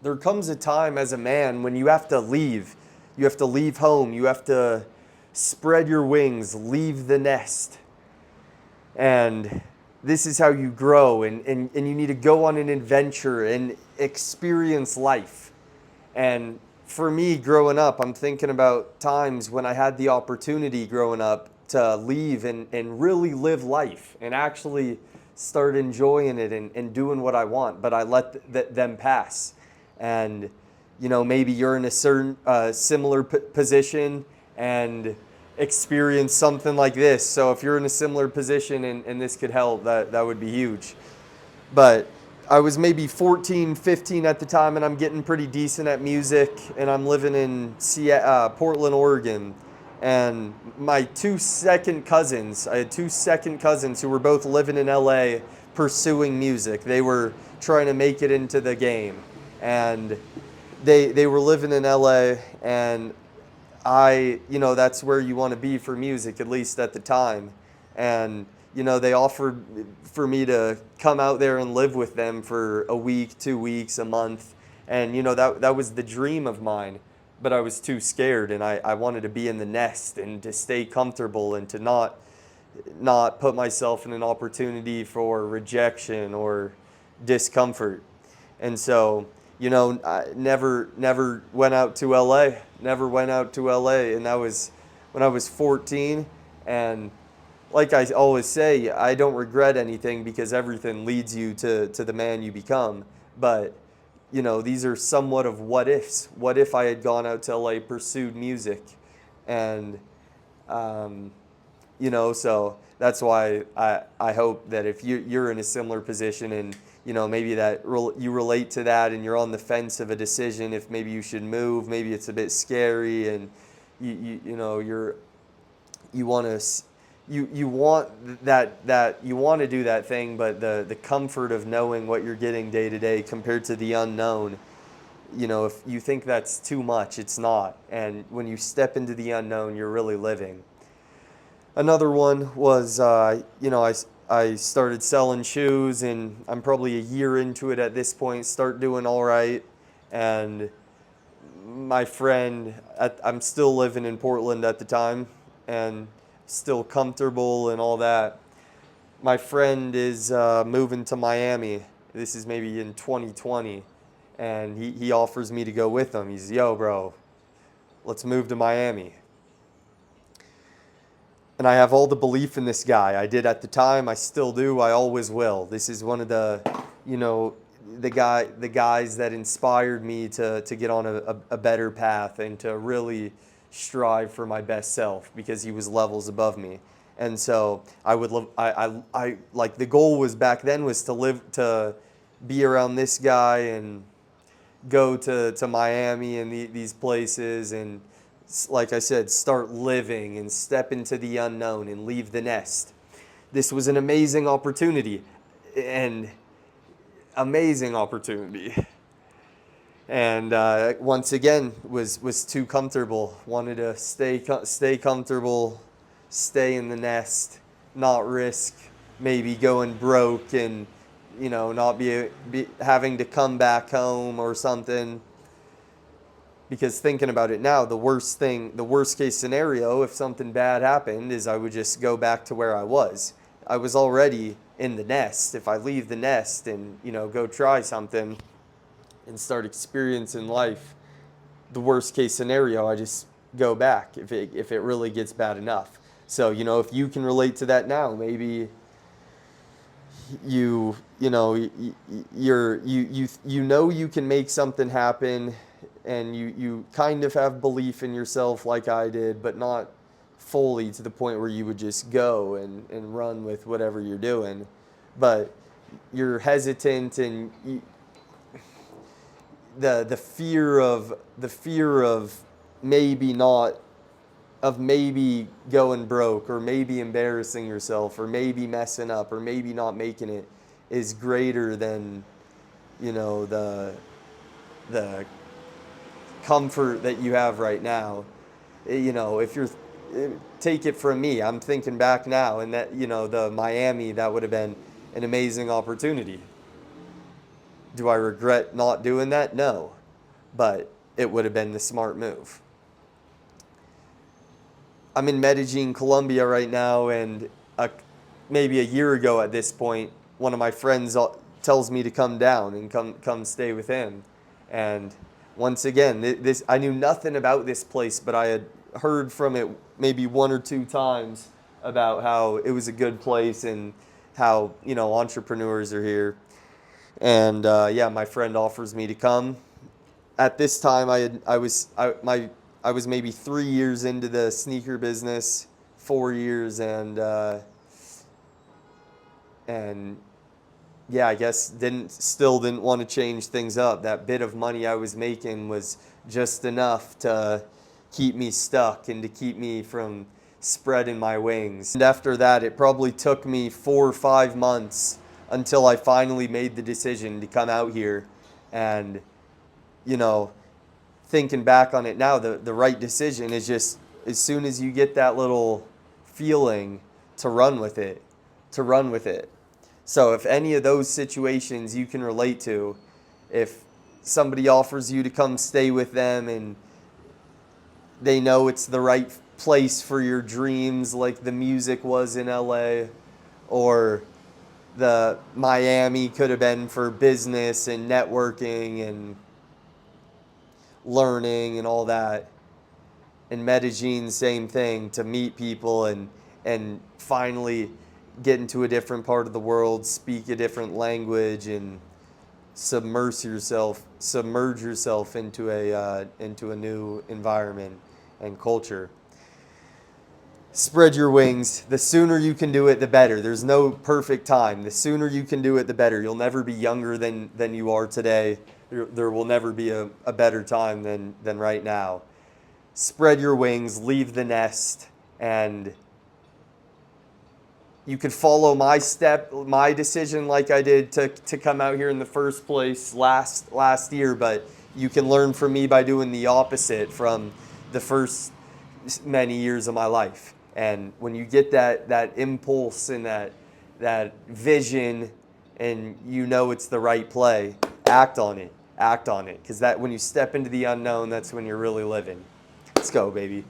there comes a time as a man when you have to leave. You have to leave home. You have to spread your wings, leave the nest. And this is how you grow, and you need to go on an adventure and experience life. And for me, growing up, I'm thinking about times when I had the opportunity growing up to leave and really live life and actually start enjoying it and doing what I want, but I let them pass. And, maybe you're in a certain similar position and experience something like this. So if you're in a similar position and this could help, that would be huge. But I was maybe 14, 15 at the time, and I'm getting pretty decent at music, and I'm living in Portland, Oregon. And my I had two second cousins who were both living in LA pursuing music. They were trying to make it into the game. And they were living in LA, and that's where you want to be for music, at least at the time. And, they offered for me to come out there and live with them for a week, 2 weeks, a month. And, that was the dream of mine. But I was too scared, and I wanted to be in the nest and to stay comfortable and to not put myself in an opportunity for rejection or discomfort. And so, I never went out to LA, never went out to LA. And that was when I was 14. And like I always say, I don't regret anything because everything leads you to the man you become. But, these are somewhat of what ifs. What if I had gone out to LA, pursued music? And, so that's why I hope that if you're in a similar position and, maybe that you relate to that and you're on the fence of a decision, if maybe you should move, maybe it's a bit scary, and you want to you want to do that thing, but the comfort of knowing what you're getting day to day compared to the unknown, if you think that's too much, it's not. And when you step into the unknown, you're really living. Another one was, I started selling shoes, and I'm probably a year into it at this point, start doing all right. And my friend, I'm still living in Portland at the time and still comfortable and all that. My friend is moving to Miami. This is maybe in 2020. And he offers me to go with him. He's, yo, bro, let's move to Miami. And I have all the belief in this guy. I did at the time. I still do. I always will. This is one of the, the guys that inspired me to get on a better path and to really strive for my best self, because he was levels above me. And so I like, the goal was back then was to be around this guy and go to Miami and these places, and like I said, start living and step into the unknown and leave the nest. This was an amazing opportunity, and And once again, was too comfortable. Wanted to stay comfortable, stay in the nest, not risk maybe going broke and not be having to come back home or something. Because thinking about it now, the worst case scenario, if something bad happened, is I would just go back to where I was. I was already in the nest. If I leave the nest and go try something and start experiencing life, the worst case scenario, I just go back if it really gets bad enough. So if you can relate to that now, maybe you can make something happen, and you kind of have belief in yourself like I did, but not fully to the point where you would just go and run with whatever you're doing. But you're hesitant, and the fear of maybe going broke, or maybe embarrassing yourself, or maybe messing up, or maybe not making it, is greater than the comfort that you have right now. If you're take it from me, I'm thinking back now, and that the Miami, that would have been an amazing opportunity. Do I regret not doing that? No. But it would have been the smart move. I'm in Medellin, Colombia right now, and maybe a year ago at this point, one of my friends tells me to come down and come stay with him. And once again, this I knew nothing about this place, but I had heard from it maybe one or two times about how it was a good place and how entrepreneurs are here. And yeah, my friend offers me to come. At this time, I was maybe 3 years into the sneaker business, 4 years, and yeah, I guess didn't want to change things up. That bit of money I was making was just enough to keep me stuck and to keep me from spreading my wings. And after that, it probably took me 4 or 5 months until I finally made the decision to come out here. And you know, thinking back on it now, the right decision is just as soon as you get that little feeling, to run with it, to run with it. So if any of those situations you can relate to, if somebody offers you to come stay with them and they know it's the right place for your dreams, like the music was in LA, or the Miami could have been for business and networking and learning and all that. In Medellin, same thing, to meet people and finally get into a different part of the world, speak a different language, and submerge yourself into a new environment and culture. Spread your wings. The sooner you can do it, the better. There's no perfect time. The sooner you can do it, the better. You'll never be younger than you are today. There will never be a better time than right now. Spread your wings, leave the nest, and you could follow my decision like I did to come out here in the first place last year, but you can learn from me by doing the opposite from the first many years of my life. And when you get that impulse and that vision and you know it's the right play, act on it. Because that when you step into the unknown, that's when you're really living. Let's go, baby.